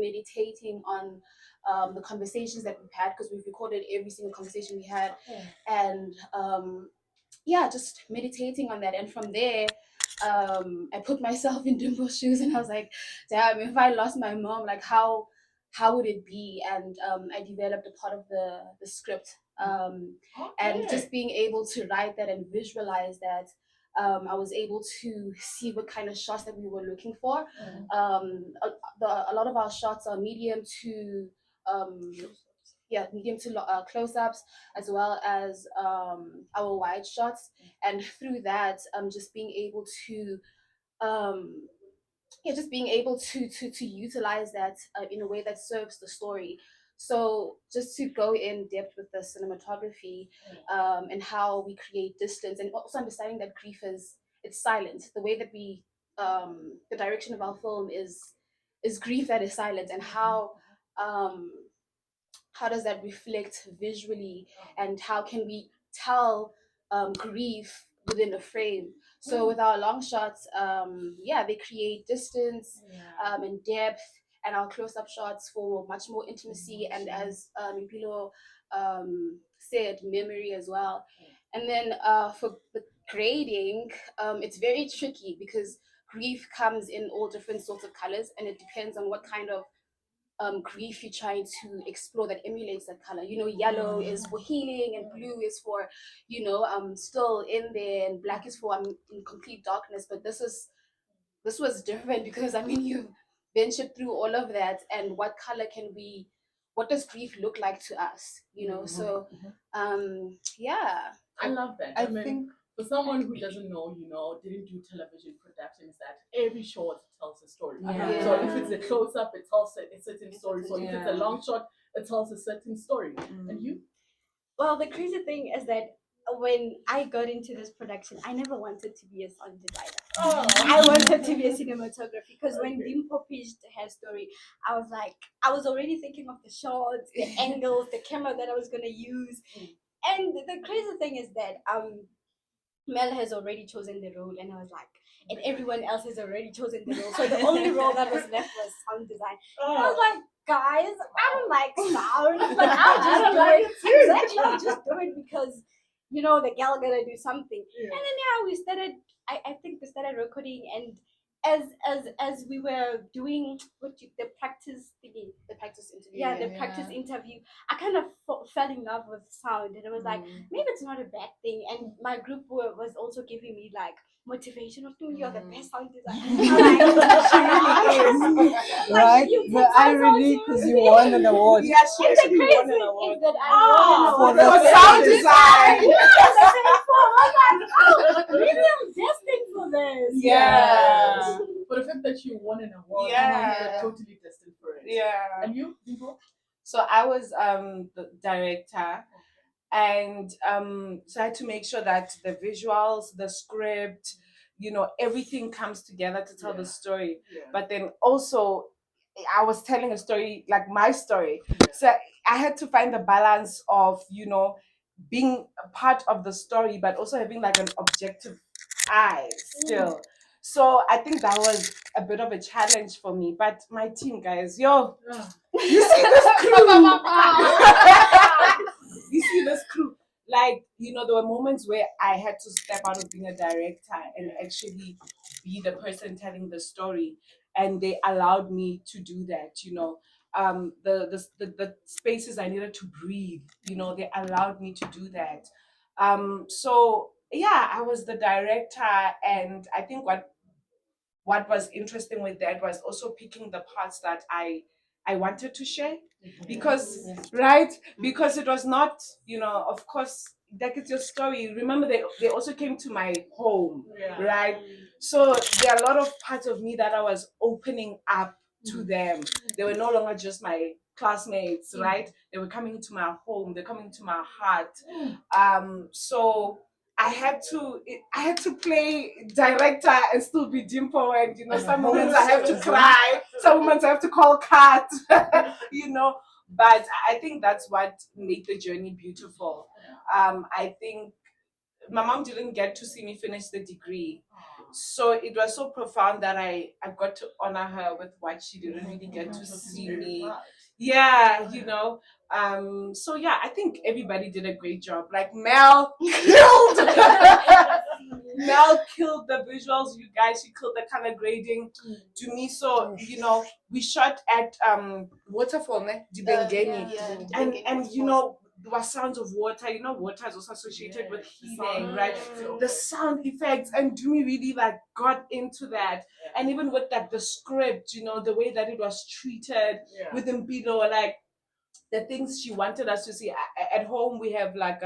meditating on the conversations that we've had, because we've recorded every single conversation we had, and just meditating on that. And from there, I put myself in Dimbo's shoes, and I was like, damn, if I lost my mom, like how would it be? And I developed a part of the script, and just being able to write that and visualize that. I was able to see what kind of shots that we were looking for. A lot of our shots are um, medium to close-ups, as well as our wide shots. And through that, just being able to um, just being able to utilize that in a way that serves the story. So just to go in depth with the cinematography, and how we create distance, and also understanding that grief is, it's silent. The way that we the direction of our film is grief that is silent, and um, how does that reflect visually, and how can we tell grief within a frame. So with our long shots, they create distance, and depth, and our close-up shots for much more intimacy, and as Impilo said, memory as well. And then for the grading, it's very tricky, because grief comes in all different sorts of colors, and it depends on what kind of grief you're trying to explore that emulates that color. Yellow is for healing, and blue is for, still in there, and black is for, I'm in complete darkness. But this was different, because you've ventured through all of that, and what does grief look like to us? So yeah. I love that. I think for someone who doesn't know, didn't do television productions, that every shot tells a story. Yeah. So if it's a close up, it tells a certain story. So if it's a long shot, it tells a certain story. And you? Well, the crazy thing is that when I got into this production, I never wanted to be a sound designer. I wanted to be a cinematography, because when Dimpo pitched her story, I was already thinking of the shots, the angles, the camera that I was gonna use. And the crazy thing is that Mel has already chosen the role, and I was like, and everyone else has already chosen the role. So the only role that was left was sound design. And I was like, guys, I don't like sound, but I'll just do it. Exactly, I'll just do it because the gal gotta do something. And then we started. I think we started recording, and as we were doing the practice thingy, The practice interview. the practice interview, I kind of fell in love with sound, and it was like, maybe it's not a bad thing. And my group was also giving me like motivation of doing, you're the best sound designer. Right? The irony, because you won an award. Yeah, she actually won an award. Is that I won an award for sound design. Maybe I'm destined for this. Yeah. But the fact that you won an award, you're totally destined for it. Yeah. And you, Dimpo? So I was the director, and so I had to make sure that the visuals, the script, everything comes together to tell the story. But then also, I was telling a story, like my story. So I had to find the balance of, being a part of the story, but also having like an objective eye still. So I think that was a bit of a challenge for me. But my team, guys, you see this crew. You see this crew. Like, there were moments where I had to step out of being a director and actually be the person telling the story. And they allowed me to do that, the spaces I needed to breathe, they allowed me to do that. So yeah, I was the director, and I think what was interesting with that was also picking the parts that I wanted to share, because because it was not, of course, like, it's your story. Remember, they also came to my home, right? So there are a lot of parts of me that I was opening up to them. They were no longer just my classmates, right? They were coming into my home, they're coming to my heart. So I had to play director and still be Dimpo, and some moments I have to cry, some moments I have to call cut, But I think that's what made the journey beautiful. I think my mom didn't get to see me finish the degree, So it was so profound that I got to honor her with what she didn't really get to see me. Yeah, you know. So yeah, I think everybody did a great job. Like Mel killed Mel killed the visuals, you guys. She killed the color grading to me. So, you know, we shot at waterfall, ne? Dibengeni. And you know, there were sounds of water. You know, water is also associated with healing, right? The sound effects, and Dumi really like got into that. And even with like the script, you know, the way that it was treated with Impilo, like the things she wanted us to see. At home we have like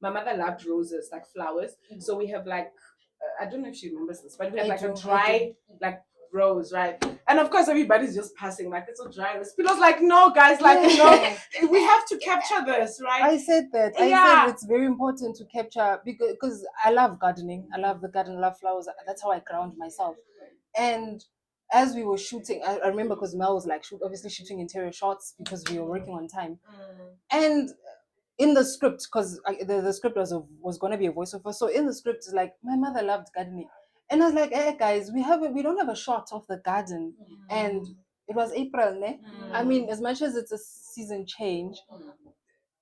my mother loved roses, like flowers. So we have like I don't know if she remembers this, but we have like a dry like rose, right? And of course everybody's just passing like it's a dry rose. Pilo's like, no guys, like we have to capture this, right? I said that. I said it's very important to capture because I love gardening. I love the garden, I love flowers. That's how I ground myself. And as we were shooting, I remember because Mel was like obviously shooting interior shots because we were working on time. And in the script, because the script was going to be a voiceover, so in the script it's like my mother loved gardening, and I was like, hey guys, we don't have a shot of the garden, and it was April, ne? I mean, as much as it's a season change,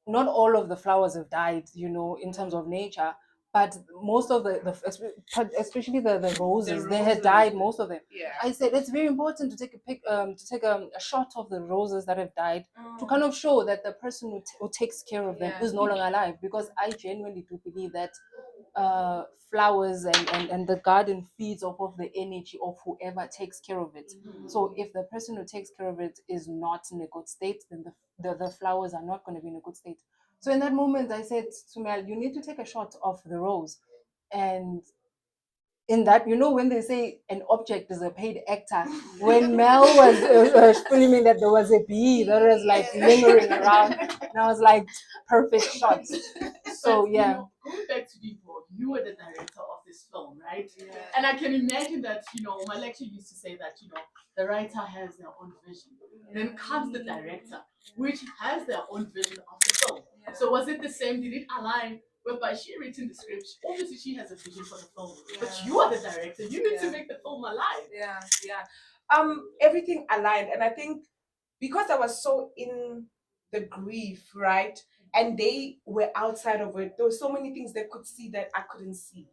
not all of the flowers have died, you know, in terms of nature, but most of especially the roses, they had died, most of them. I said it's very important to take a shot of the roses that have died to kind of show that the person who takes care of them is no longer alive, because I genuinely do believe that flowers and the garden feeds off of the energy of whoever takes care of it. So if the person who takes care of it is not in a good state, then the flowers are not going to be in a good state. So in that moment, I said to Mel, you need to take a shot of the rose. And in that, you know, when they say an object is a paid actor, when Mel was filming that, there was a bee that was like lingering around, and I was like, perfect shot. So yeah. You know, going back to Depot, you were the director of this film, right? And I can imagine that, you know, my lecturer used to say that, you know, the writer has their own vision. Then comes the director, which has their own vision of the film. So was it the same? Did it align? Whereby she written the script, obviously she has a vision for the film, but you are the director. You need to make the film alive. Everything aligned, and I think because I was so in the grief, right, and they were outside of it, there were so many things they could see that I couldn't see,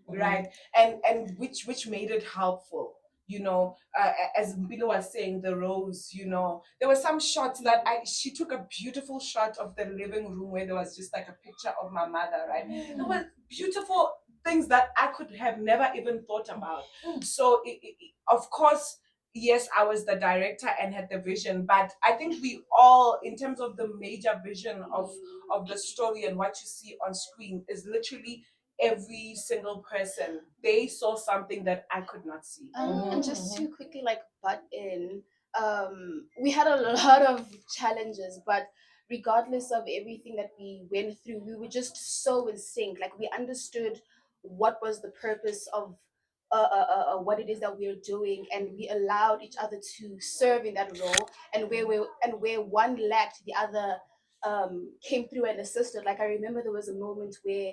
right, and which made it helpful. You know, as Mbilo was saying, the rose, you know, there were some shots that she took a beautiful shot of the living room where there was just like a picture of my mother, right? There were beautiful things that I could have never even thought about. So, of course, yes, I was the director and had the vision, but I think we all, in terms of the major vision of the story and what you see on screen, is literally every single person. They saw something that I could not see. And just to quickly like butt in, we had a lot of challenges, but regardless of everything that we went through, we were just so in sync. Like we understood what was the purpose of what it is that we are doing, and we allowed each other to serve in that role. And where one lacked, the other came through and assisted. Like I remember there was a moment where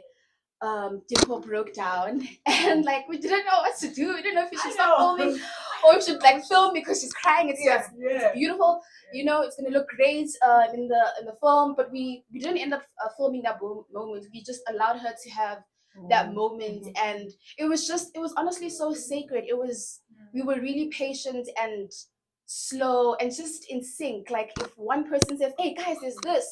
Dimple broke down and like we didn't know what to do. We didn't know if we should stop filming or we should like film because she's crying. It's beautiful, you know, it's gonna look great in the film, but we didn't end up filming that moment. We just allowed her to have that moment, and it was honestly so sacred. We were really patient and slow and just in sync. Like if one person says, hey guys, there's this,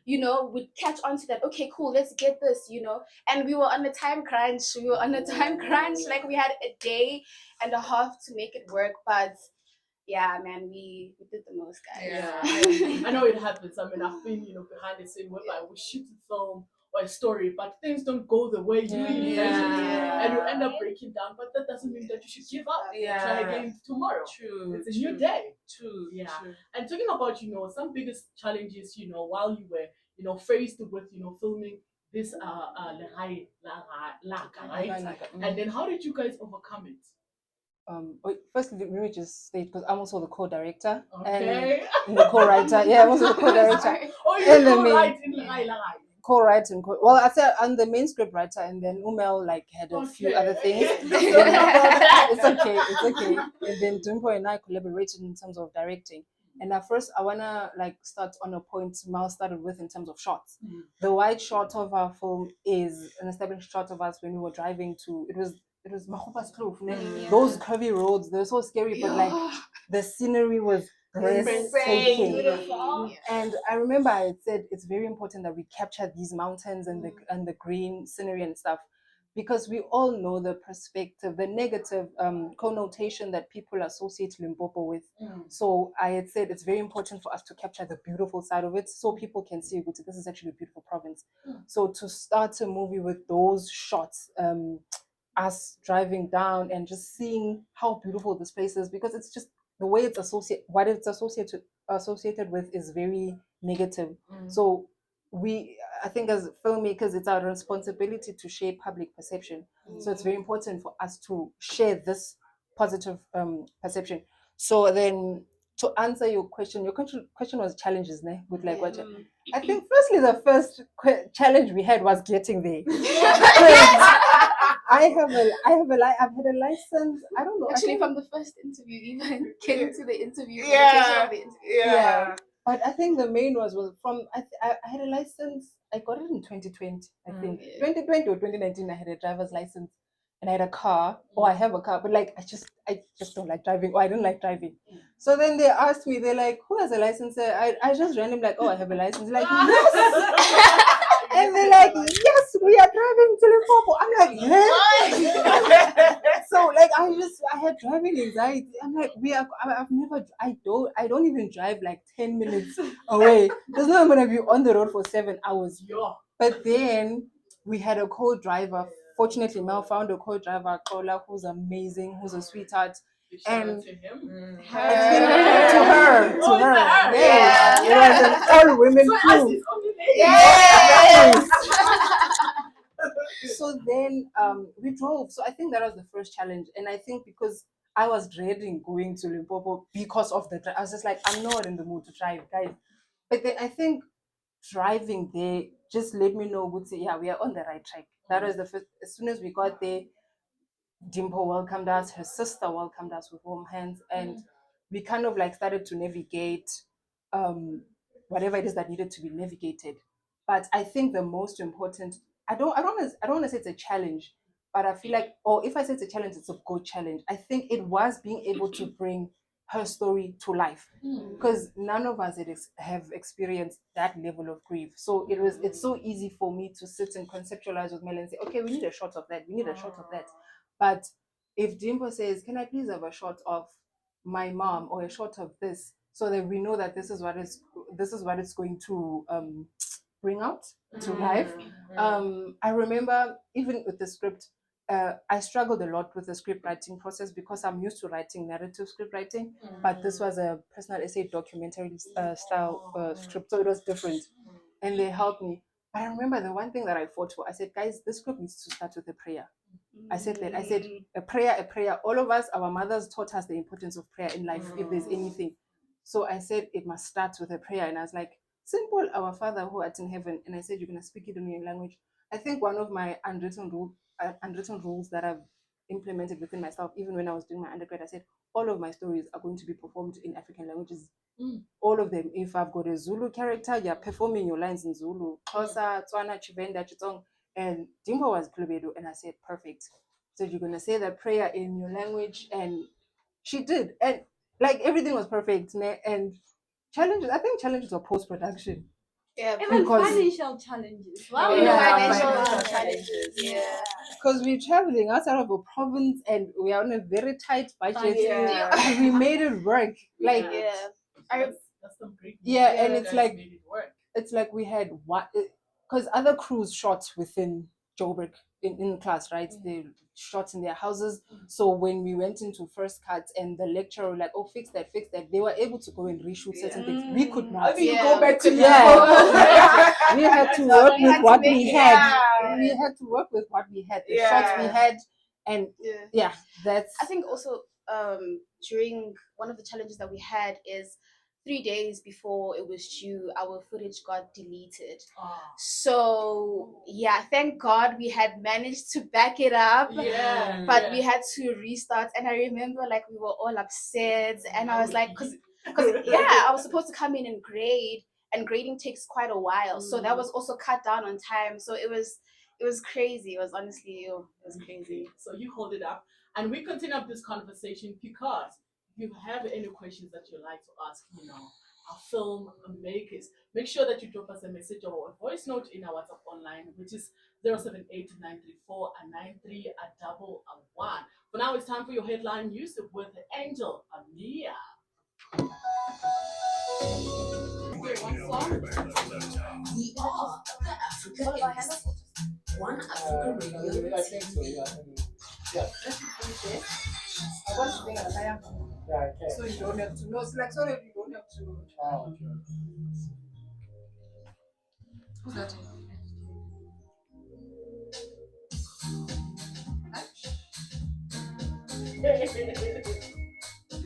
you know, we'd catch on to that. Okay, cool, let's get this, you know. And we were on a time crunch. Like we had a day and a half to make it work. But yeah, man, we did the most, guys. I know it happens. I mean, I've been, you know, behind the scene where I will shoot a film or a story, but things don't go the way you envisioned, and you end up breaking down. But that doesn't mean that you should give up. Try again tomorrow. True. It's a new day. True. True. And talking about, you know, some biggest challenges, you know, while you were, you know, faced with, you know, filming this Legae Laka, right? And then how did you guys overcome it? First, let me just state, because I'm also the co-director and the co-writer. Yeah, I'm also the co-director. Oh, you co-write in Legae Laka. co-writing. Well, I said I'm the main script writer, and then Umel like had a few other things. It's okay, it's okay. And then Dimpo and I collaborated in terms of directing. And at first, I wanna like start on a point Mal started with in terms of shots. The wide shot of our film is an established shot of us when we were driving to. It was Mahopa's Kloof. Those curvy roads, they were so scary, but like the scenery was breathtaking. Beautiful. And I remember I had said it's very important that we capture these mountains and the green scenery and stuff, because we all know the perspective, the negative connotation that people associate Limpopo with. So I had said it's very important for us to capture the beautiful side of it, so people can see this is actually a beautiful province. So to start a movie with those shots, us driving down and just seeing how beautiful this place is, because it's just the way it's associated with is very negative. So I think as filmmakers, it's our responsibility to shape public perception. So it's very important for us to share this positive perception. So then, to answer your question was challenges, ne? With like what? I think firstly the first challenge we had was getting there. I've had a license. I don't know. Actually, from the first interview, even getting to the interview, Yeah. of the interview. But I think the main was from I had a license. I got it in 2020. I think 2020 or 2019. I had a driver's license and I had a car. Or I have a car, but like I just don't like driving. Or I don't like driving. So then they asked me. They're like, "Who has a license?" I just randomly like, "Oh, I have a license." Like, yes. And they're like, "Yes, we are driving to Limpopo." I'm like, "Yeah." So like I had driving anxiety. I'm like, I don't even drive like 10 minutes away. There's no I'm gonna be on the road for 7 hours. But then we had a co-driver. Fortunately, Mel found a co-driver, Kola, who's amazing, who's a sweetheart. And to him. to her. Yeah. It was an all-women crew. Yes. So then we drove. So I think that was the first challenge. And I think because I was dreading going to Limpopo because of I was just like, I'm not in the mood to drive, guys. But then I think driving there just let me know, yeah, we are on the right track. That was the first. As soon as we got there, Dimpo welcomed us, her sister welcomed us with warm hands, and we kind of like started to navigate whatever it is that needed to be navigated. But I think the most important, I don't want to say it's a challenge, but I feel like, or if I say it's a challenge, it's a good challenge. I think it was being able to bring her story to life, because none of us have experienced that level of grief. So it's so easy for me to sit and conceptualize with Mel and say, okay, we need a shot of that, we need a shot of that. But if Dimpo says, can I please have a shot of my mom or a shot of this, so that we know that this is what it's going to bring out to life. I remember even with the script, I struggled a lot with the script writing process because I'm used to writing narrative script writing, but this was a personal essay documentary style script, so it was different, and they helped me. But I remember the one thing that I fought for. I said, guys, this script needs to start with a prayer. I said that. I said, a prayer. All of us, our mothers taught us the importance of prayer in life, if there's anything. So I said, it must start with a prayer. And I was like, simple, our Father who art in heaven. And I said, you're going to speak it in your language. I think one of my unwritten rules that I've implemented within myself, even when I was doing my undergrad, I said, all of my stories are going to be performed in African languages. All of them. If I've got a Zulu character, you're performing your lines in Zulu, Xhosa, Tswana, Chivenda, Chitsong. And Dimpo was Klubedu, and I said, perfect. So you're gonna say that prayer in your language, and she did, and like everything was perfect. And challenges, I think challenges were post production. Yeah, Even because financial challenges. Wow. financial challenges. Yeah. because we're traveling outside of a province and we are on a very tight budget. Yeah. We made it work. Like Yeah. That's some great. and it's guys like made it work. it's like we had one because other crews shot within Joburg in class, right? They shot in their houses. So when we went into first cuts and the lecturer were like, oh, fix that, they were able to go and reshoot certain things. We could not. You go back to we had to work with what we had. We had to work with what we had, the shots we had, and that's. I think also during one of the challenges that we had is 3 days before it was due, our footage got deleted. Ah. So yeah, thank God we had managed to back it up. Yeah. But we had to restart, and I remember like we were all upset, and I was like, because yeah, I was supposed to come in and grade, and grading takes quite a while, so that was also cut down on time. So it was crazy. It was honestly, it was crazy. So you hold it up, and we continue up this conversation because if you have any questions that you like to ask, our film makers, make sure that you drop us a message or a voice note in our WhatsApp online, which is 078-934-9311. For now, it's time for your headline news with Angel Amia. One song. We are the Africa One Africa Radio. I think so, yeah. Yeah. I want to bring a fire. Yeah, okay. So you don't have to know. It's like, sorry, you don't have to. Oh, okay. Who's that? You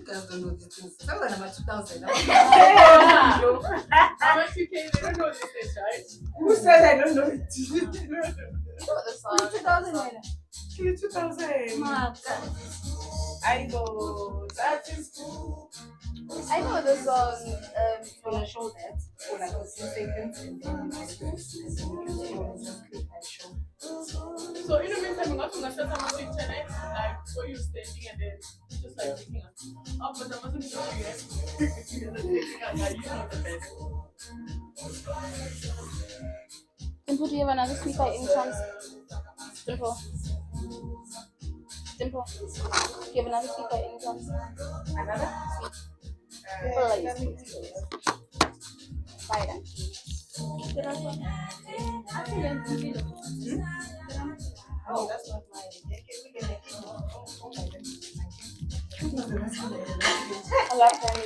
guys don't know these things. Some of them are 2000. How much you came? They don't know this is, right? Who said I don't know it? You know the song. 2000. 2000. I go. That is cool. I know the song. Gonna show that for like a few seconds and then you just show. So in the meantime, I'm going to set up a picture like where you're standing and then just like picking up. Oh, but I wasn't sure you yet. You know the best. Dimple, do you have another speaker in chance? Dimple. Dimple. Do you have another speaker in chance? Another? Dimple, like please. Buy that. Oh, that's not mine. We can make it. I like that.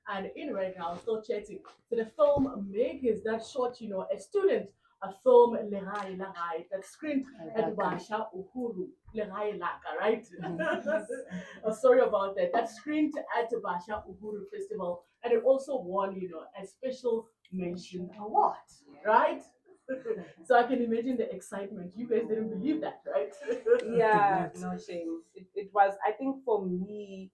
And in right now, I'm still chatting to the film makers that shot, a student, a film Legae Laka that screened at Basha Uhuru Legae Laka, right? Sorry about that. That screened at the Basha Uhuru Festival, and it also won, a special mention award, right? So I can imagine the excitement. You guys didn't believe that, right? Yeah, no shame. It was, I think for me,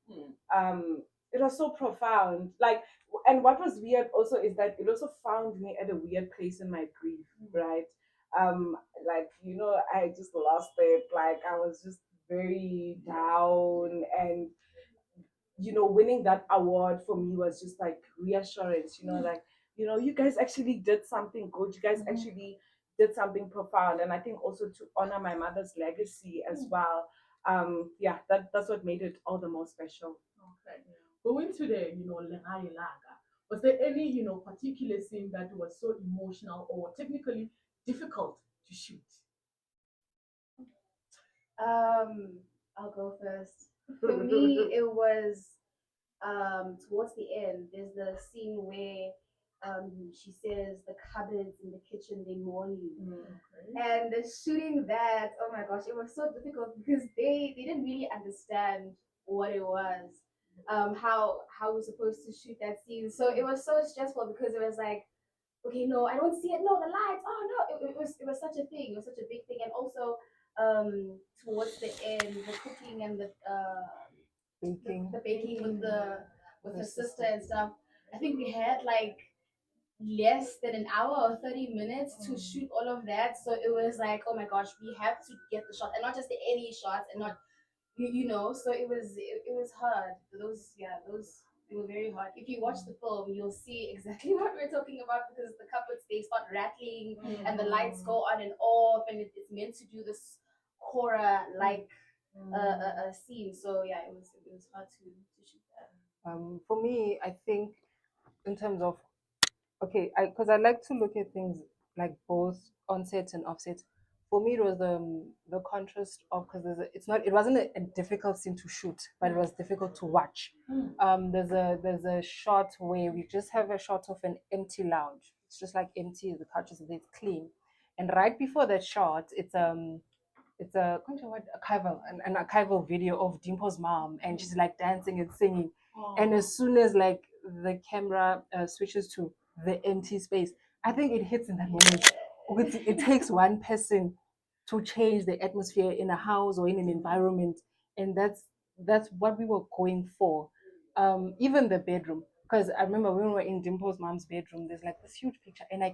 it was so profound. Like, and what was weird also is that it also found me at a weird place in my grief, right? Like, I just lost it. Like, I was just very down, and winning that award for me was just like reassurance, like, you guys actually did something good. You guys actually did something profound. And I think also to honor my mother's legacy as well. Yeah, that's what made it all the more special. Okay. Going to the, Legae Laka, was there any, particular scene that was so emotional or technically difficult to shoot? I'll go first. For me, it was towards the end. There's the scene where she says the cupboards in the kitchen they mourn you, and the shooting that. Oh my gosh, it was so difficult because they didn't really understand what it was, how we're supposed to shoot that scene. So it was so stressful because it was like, okay, no, I don't see it. No, the lights. Oh no, it was such a thing. It was such a big thing, and also towards the end, the cooking and the baking with the sister and stuff. I think we had like less than an hour or 30 minutes to shoot all of that. So it was like, oh my gosh, we have to get the shot, and not just the any shots, and not So it was hard. Those they were very hard. If you watch the film, you'll see exactly what we're talking about, because the cupboards, they start rattling and the lights go on and off, and it's meant to do this horror like a scene. So yeah, it was hard to shoot that. For me, I think in terms of okay, because I like to look at things like both onset and offset. For me, it was the contrast of, because it wasn't a difficult scene to shoot, but it was difficult to watch. There's a shot where we just have a shot of an empty lounge. It's just like empty, the couches, it's clean, and right before that shot, it's a archival video of Dimple's mom, and she's like dancing and singing. And as soon as like the camera switches to the empty space, I think it hits in that moment. It takes one person to change the atmosphere in a house or in an environment, and that's what we were going for. Even the bedroom, because I remember when we were in Dimple's mom's bedroom, there's like this huge picture, and I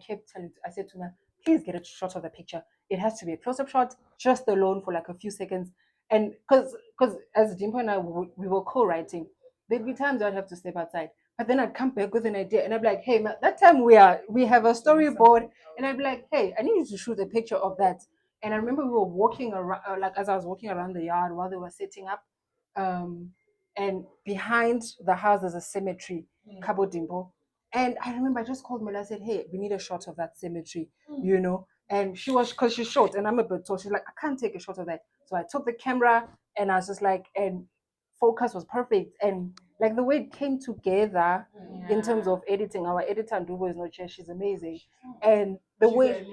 said to her, please get a shot of the picture. It has to be a close-up shot, just alone for like a few seconds. And because as Dimple and I, we were co-writing, there'd be times I'd have to step outside, but then I'd come back with an idea, and I'd be like, hey, that time we have a storyboard, and I'd be like, hey, I need you to shoot a picture of that. And I remember we were walking around, like as I was walking around the yard while they were setting up, um, and behind the house there's a cemetery, Cabo Dimpo. And I remember I just called Mela, I said, hey, we need a shot of that cemetery, you know. And she was, because she's short and I'm a bit tall, she's like, I can't take a shot of that. So I took the camera and I was just like, and focus was perfect. And like the way it came together in terms of editing, our editor Ndubo is not here, she's amazing. And the way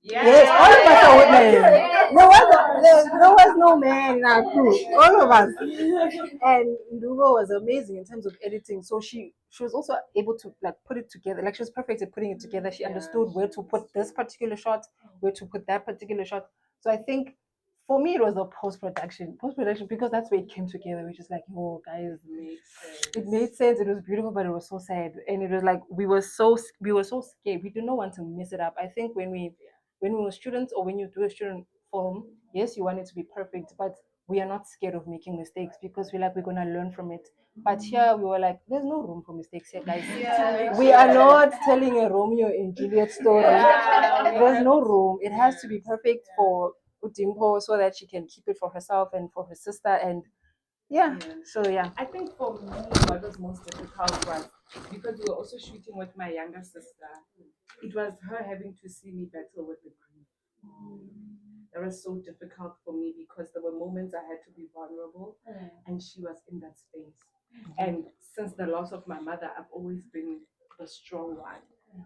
yes, all of us are women. There was no man in our crew. All of us. And Ndubo was amazing in terms of editing. So she was also able to like put it together. Like she was perfect at putting it together. She understood where to put this particular shot, where to put that particular shot. So I think for me it was the post-production because that's where it came together. We're just like, oh guys, it made sense. It was beautiful, but it was so sad. And it was like we were so scared. We did not want to mess it up. I think when we were students or when you do a student film, yes, you want it to be perfect, but we are not scared of making mistakes because we're gonna learn from it. But here we were like, there's no room for mistakes here, guys. We are not telling a Romeo and Juliet story. There's no room. It has to be perfect for Udimpo so that she can keep it for herself and for her sister. And yeah. So yeah. I think for me, what was most difficult was because we were also shooting with my younger sister. It was her having to see me battle with the grief. That was so difficult for me because there were moments I had to be vulnerable, and she was in that space. And since the loss of my mother, I've always been the strong one,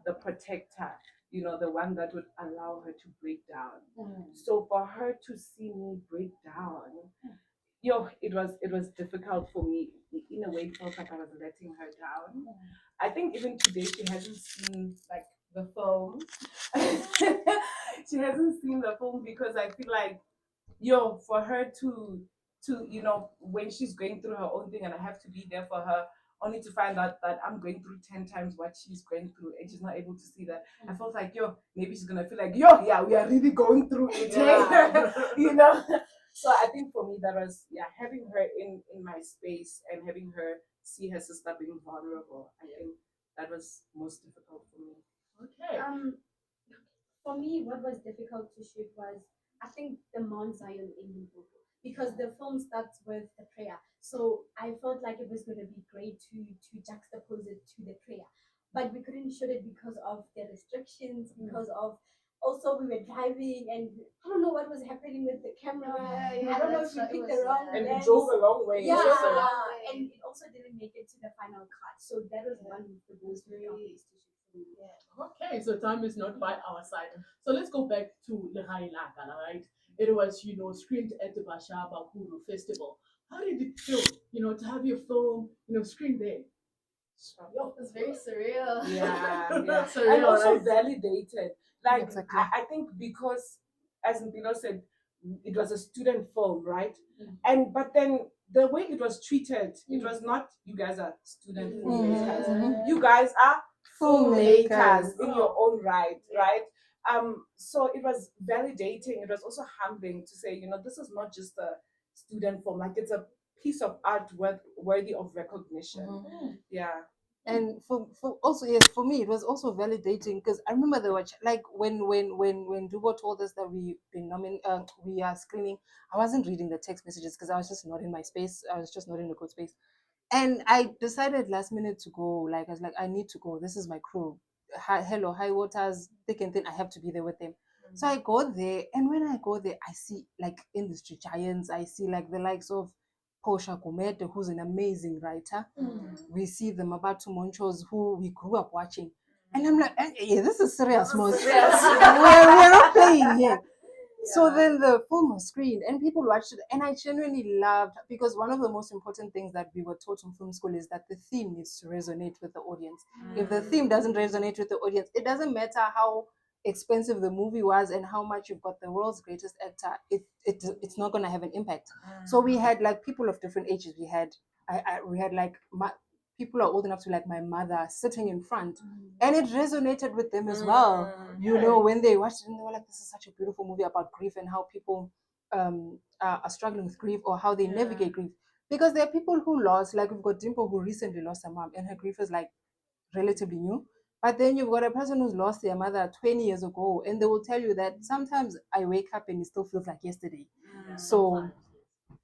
the protector, the one that would allow her to break down. So for her to see me break down, it was difficult for me. In a way, it felt like I was letting her down. I think even today she hasn't seen like the film. She hasn't seen the film because I feel like for her to when she's going through her own thing and I have to be there for her only to find out that I'm going through 10 times what she's going through and she's not able to see that. I felt like maybe she's gonna feel like yeah, we are really going through it. So I think for me that was having her in my space and having her see her sister being vulnerable. I think that was most difficult for me. Okay. For me, what was difficult to shoot was, I think, the Mount Zion in Limpopo, because the film starts with the prayer. So I felt like it was going to be great to juxtapose it to the prayer, but we couldn't shoot it because of the restrictions, because of also we were driving and I don't know what was happening with the camera. I don't know if we picked the wrong And we lens. drove a long way. Yeah, Also. and it also didn't make it to the final cut. So that was one of the most difficult things to shoot for me. Okay, so time is not by our side. So let's go back to Legae Laka, right? It was, screened at the Bashaba Kuru Festival. How did it feel, to have your film, screened there? It was very surreal. Yeah. Surreal, And also right? validated. Like, Exactly. I think because, as Mpilo said, it was a student film, right? But then the way it was treated, it was not, you guys are student filmmakers. You guys are filmmakers in your own right? So it was validating. It was also humbling to say, this is not just a student film, like it's a piece of art worthy of recognition. Yeah. And for also, yes, for me it was also validating because I remember they were like when Dubo told us that we are screening. I wasn't reading the text messages because I was just not in my space. I was just not in a good space, and I decided last minute to go. Like I was like, I need to go. This is my crew. Hello, high waters, thick and thin. I have to be there with them. So I go there, and when I go there, I see like industry giants. I see like the likes of Posha Gumede, who's an amazing writer. We see the Mabatu Monchos, who we grew up watching. And I'm like, this is serious, most. We're not playing here. So then the film was screened and people watched it, and I genuinely loved, because one of the most important things that we were taught in film school is that the theme needs to resonate with the audience. If the theme doesn't resonate with the audience, it doesn't matter how expensive the movie was and how much you've got the world's greatest actor, it's not going to have an impact. So we had like people of different ages. We had like people are old enough to like my mother sitting in front, and it resonated with them as well. You know, when they watched it, and they were like, "This is such a beautiful movie about grief and how people are struggling with grief, or how they navigate grief." Because there are people who lost, like we've got Dimple who recently lost her mom, and her grief is like relatively new. But then you've got a person who's lost their mother 20 years ago, and they will tell you that sometimes I wake up and it still feels like yesterday.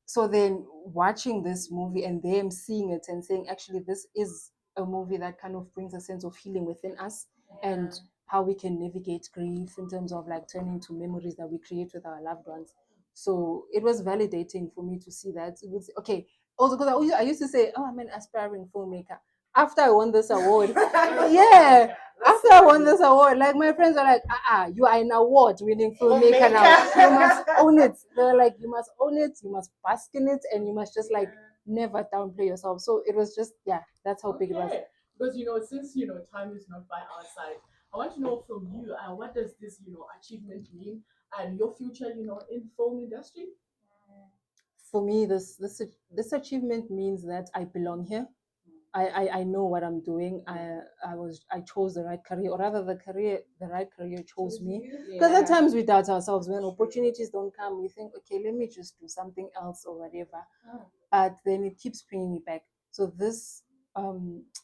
So then watching this movie and them seeing it and saying, actually, this is a movie that kind of brings a sense of healing within us, and how we can navigate grief in terms of like turning to memories that we create with our loved ones. So it was validating for me to see that. It was okay. Also, because I used to say, oh, I'm an aspiring filmmaker. After I won this award, yeah, after I won this award, like my friends are like, you are an award winning filmmaker now. You must own it. They're like, you must own it, you must bask in it, and you must just like never downplay yourself. So it was just, yeah, that's how big it was. Because since time is not by our side, I want to know from you, what does this achievement mean, and your future in film industry? For me, this achievement means that I belong here. I know what I'm doing. I chose the right career, or rather the right career chose me. Because at times we doubt ourselves when opportunities don't come. We think, okay, let me just do something else or whatever. But then it keeps bringing me back. So this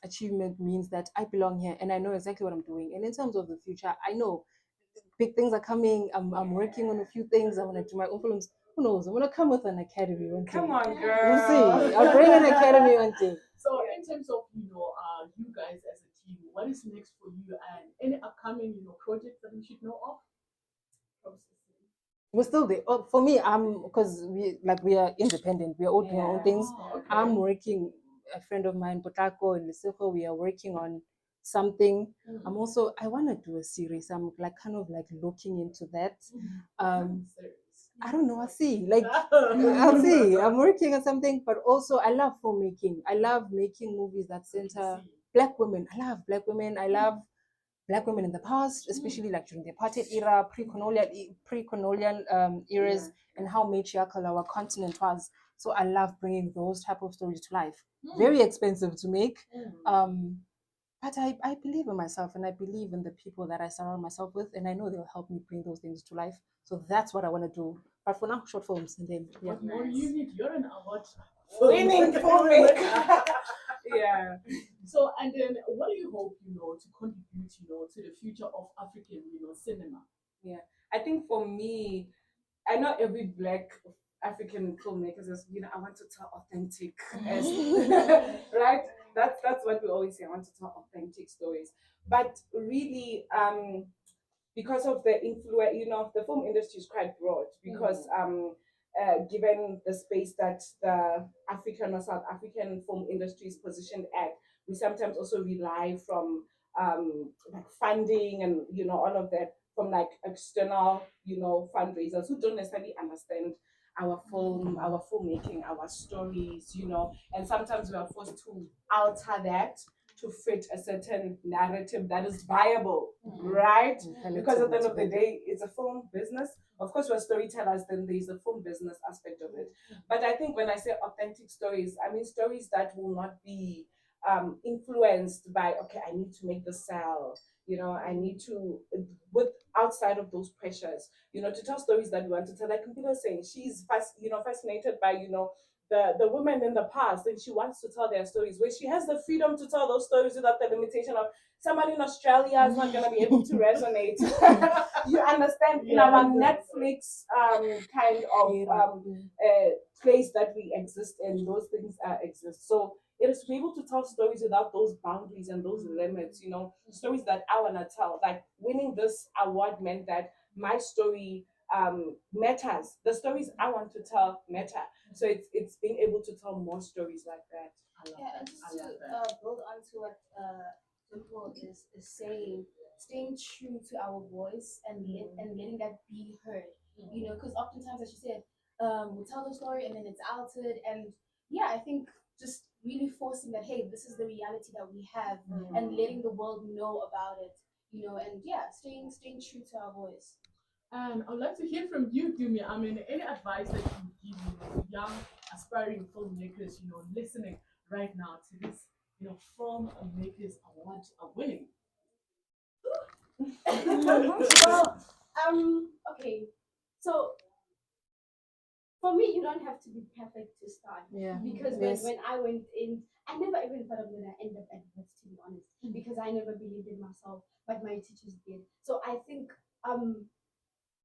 achievement means that I belong here and I know exactly what I'm doing. And in terms of the future, I know big things are coming. I'm working on a few things. I want to do my own films. Who knows? I'm gonna come with an academy one day. Come on, We'll girl. see. I'll bring an academy one day. So in terms of you guys as a team, what is next for you, and any upcoming projects that we should know of? We're still there. Oh, for me, because we are independent. We are all doing our own things. Okay. I'm working. A friend of mine, Potako and Lesoko, we are working on something. I want to do a series. I'm like kind of like looking into that. I don't know. I'll see. Like I'll see. I'm working on something, but also I love filmmaking. I love making movies that center Black women. I love Black women. I love Black women in the past, especially like during the apartheid era, pre-colonial eras, and how matriarchal our continent was. So I love bringing those type of stories to life. Very expensive to make, but I believe in myself, and I believe in the people that I surround myself with, and I know they'll help me bring those things to life. So that's what I want to do. But for now, short films, and then yeah. What more do you need? You're an award Winning filmmaker. Yeah. So, and then what do you hope, to contribute, to the future of African, cinema? Yeah. I think for me, I know every Black African filmmaker says, I want to tell authentic, right? That's what we always say. I want to tell authentic stories. But really, because of the influence, the film industry is quite broad, because given the space that the African or South African film industry is positioned at, we sometimes also rely from like funding and all of that from like external fundraisers who don't necessarily understand our filmmaking, our stories, and sometimes we are forced to alter that to fit a certain narrative that is viable, right? Because at the end of the day, it's a film business. Of course, we're storytellers, then there's a film business aspect of it. But I think when I say authentic stories, I mean stories that will not be influenced by, okay, I need to make the sell, I need to, with outside of those pressures, to tell stories that we want to tell. Like people are saying, she's fascinated by, the women in the past, and she wants to tell their stories where she has the freedom to tell those stories without the limitation of somebody in Australia is not going to be able to resonate. You understand? In our Netflix kind of place that we exist in, those things exist. So it is to be able to tell stories without those boundaries and those limits, stories that I want to tell. Like winning this award meant that my story matters. The stories I want to tell matter. So it's being able to tell more stories like that. And just to build on to what Dimple is saying, staying true to our voice and letting that be heard. you know, because oftentimes, as you said, we tell the story and then it's altered, and yeah, I think just really forcing that, hey, this is the reality that we have, and letting the world know about it, you know, and yeah, staying true to our voice. And I'd like to hear from you, Dumi. I mean, any advice that you give, to young aspiring filmmakers, listening right now to this, filmmakers award are winning. Well, okay. So for me, you don't have to be perfect to start. Yeah. Because Yes. when I went in, I never even thought I'm gonna end up at this, to be honest, because I never believed in myself, but my teachers did. So I think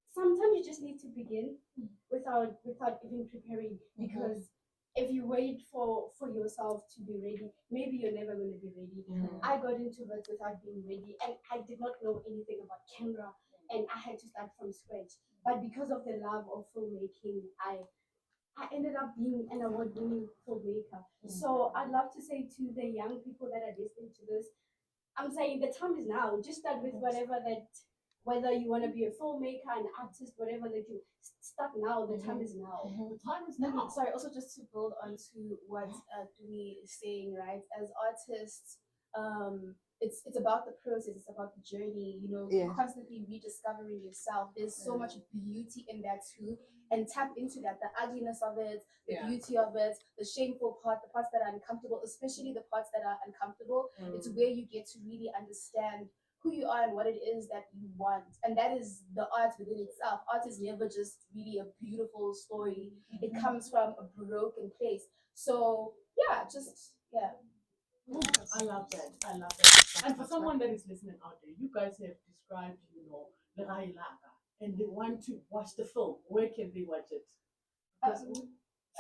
sometimes you just need to begin without even preparing, because if you wait for yourself to be ready, maybe you're never going to be ready. I got into it without being ready, and I did not know anything about camera, and I had to start from scratch. But because of the love of filmmaking, I ended up being an award-winning filmmaker. So I'd love to say to the young people that are listening to this, I'm saying the time is now. Just start with whatever that, whether you want to be a filmmaker, an artist, whatever that you start now. The time is now. The time is now. Sorry, also just to build onto what Dumi is saying, right? As artists, it's about the process, it's about the journey, you know, Yeah. constantly rediscovering yourself. There's so much beauty in that too. And tap into that, the ugliness of it, the beauty of it, the shameful part, the parts that are uncomfortable, especially the parts that are uncomfortable. It's where you get to really understand who you are and what it is that you want. And that is the art within itself. Art is never just really a beautiful story. It comes from a broken place. So yeah, just yeah. I love that. I love that. And for someone that is listening out there, you guys have described, Legae Laka, and they want to watch the film. Where can they watch it?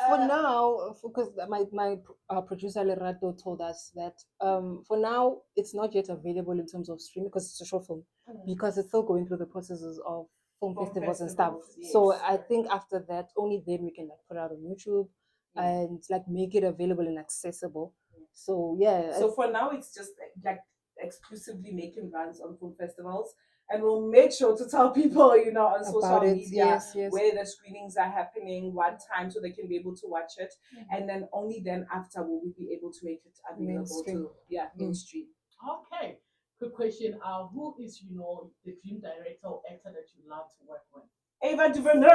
For now, because my producer Lerato told us that for now it's not yet available in terms of streaming because it's a short film, because it's still going through the processes of film festivals and stuff. So I think after that, only then we can like put it out on YouTube and like make it available and accessible. So yeah. So for now, it's just like exclusively making runs on film festivals, and we'll make sure to tell people, on social About it, media yes. where the screenings are happening, what time, so they can be able to watch it, and then only then after will we be able to make it available Mainstream. to mainstream. Okay. Quick question. Who is, the dream director or actor that you love to work with? Ava DuVernay.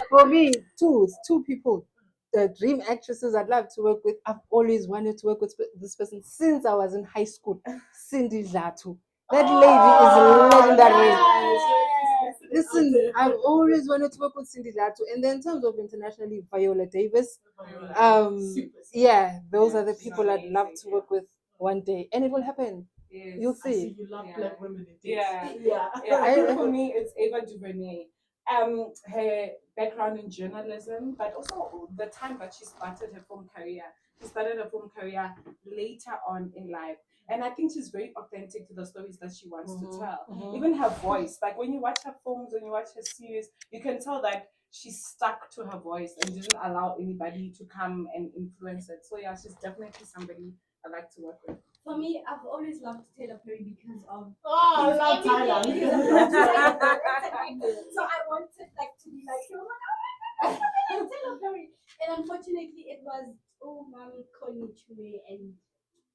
For me, two people, the dream actresses I'd love to work with. I've always wanted to work with this person since I was in high school. Cindy Zatu. That lady is legendary. Yes. Listen, I've always wanted to work with Cindy Zatu. And then in terms of internationally, Viola Davis. Yeah, those are the people I'd love to work with one day, and it will happen. Yes. You'll I see see. you love black women. Yeah. Yeah. I think for me, it's Ava DuVernay. Her background in journalism, but also the time that she started her film career. She started her film career later on in life. And I think she's very authentic to the stories that she wants to tell. Even her voice, like when you watch her films, when you watch her series, you can tell that she stuck to her voice and didn't allow anybody to come and influence it. So yeah, she's definitely somebody I like to work with. For me, I've always loved Taylor Perry because of I love Tyler. so I wanted like to be like him. I'm like, oh my god, Taylor Perry. And unfortunately, it was Mommy Connie Chue, and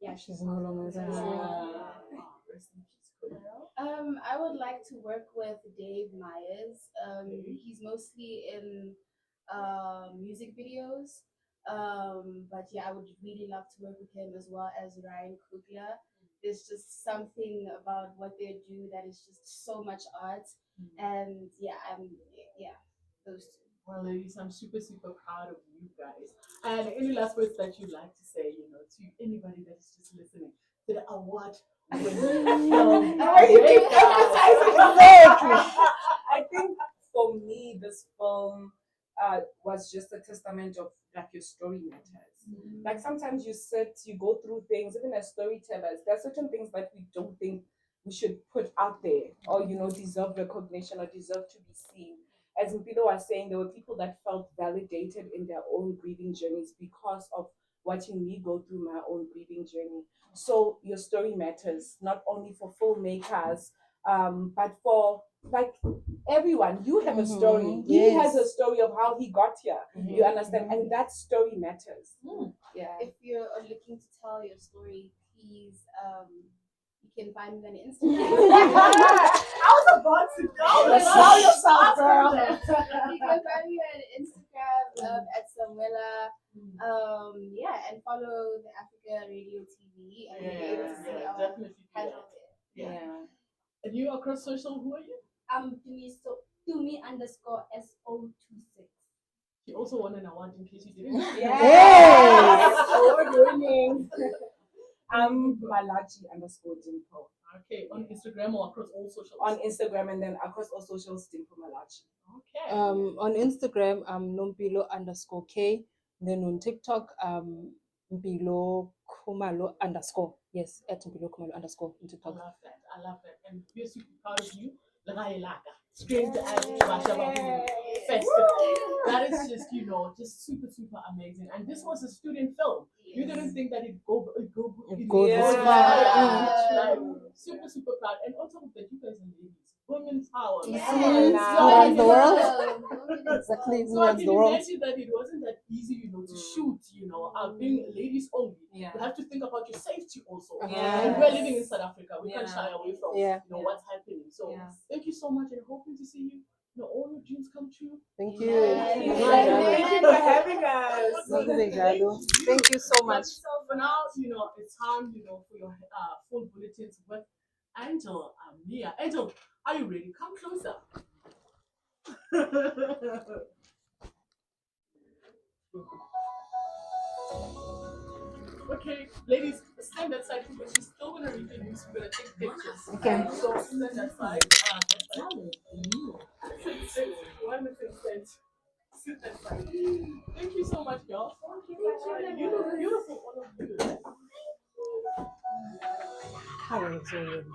yeah, She's no longer with us. I would like to work with Dave Myers. He's mostly in music videos. But yeah, I would really love to work with him as well as Ryan Coogler. There's just something about what they do that is just so much art. And yeah, yeah, those two. Well, ladies, I'm super, super proud of you guys. And any last words that you'd like to say, to anybody that is just listening to the award winning film? Exactly. I think for me, this film was just a testament of like your story matters. Like sometimes you go through things, even as storytellers, there are certain things that we don't think we should put out there or deserve recognition or deserve to be seen. As Mpilo was saying, there were people that felt validated in their own grieving journeys because of watching me go through my own grieving journey. So your story matters, not only for filmmakers, But for like everyone, you have a story. Mhm. He Yes. has a story of how he got here. You understand, and that story matters. Yeah. If you're looking to tell your story, please you can find me on Instagram. I was about to go. Sell yourself, girl. You can find me on Instagram at Samuela. Yeah, and follow the Africa Radio TV and you'll be able to see our definitely. handle there. Yeah. And you across social, who are you? Tumi_SO26. She also won an award in case you didn't know. Yes. Award-winning. Malachi_Dimple. Okay, on Instagram or across all socials? On Instagram and then across all socials, Dimple Malachi. Okay. On Instagram, Nompilo_K. Then on TikTok, Mpilo Kumalo _ yes, at Mpilo Kumalo _ on I TikTok. love that. I love that. And we're super proud of you. Legae Laka. Straight at Bashabahu Festival. That is just, just super, super amazing. And this was a student film. You didn't think that it goes this far. far. Like, super, super proud. And on top of that, you guys are ladies. Women power. Yes. So Runs the world. Exactly. Exactly. So I Runs can the world. imagine that it wasn't that easy, to shoot, being ladies only. Yeah. You have to think about your safety also. Yeah. And we're living in South Africa. We can't Yeah. shy away from what's happening. So thank you so much and hoping to see you. All your dreams come true. Thank you. Thank you for having us. Thank you so much. So for now, it's time, for your full bulletins with Angel and Mia. Angel, are you ready? Come closer. Okay, ladies, stand that side because she's still gonna read the news. We're gonna take pictures. Okay. So stand that side. Sit. One minute. Sit that side. Thank you so much, y'all. You look beautiful, all of you. How is it?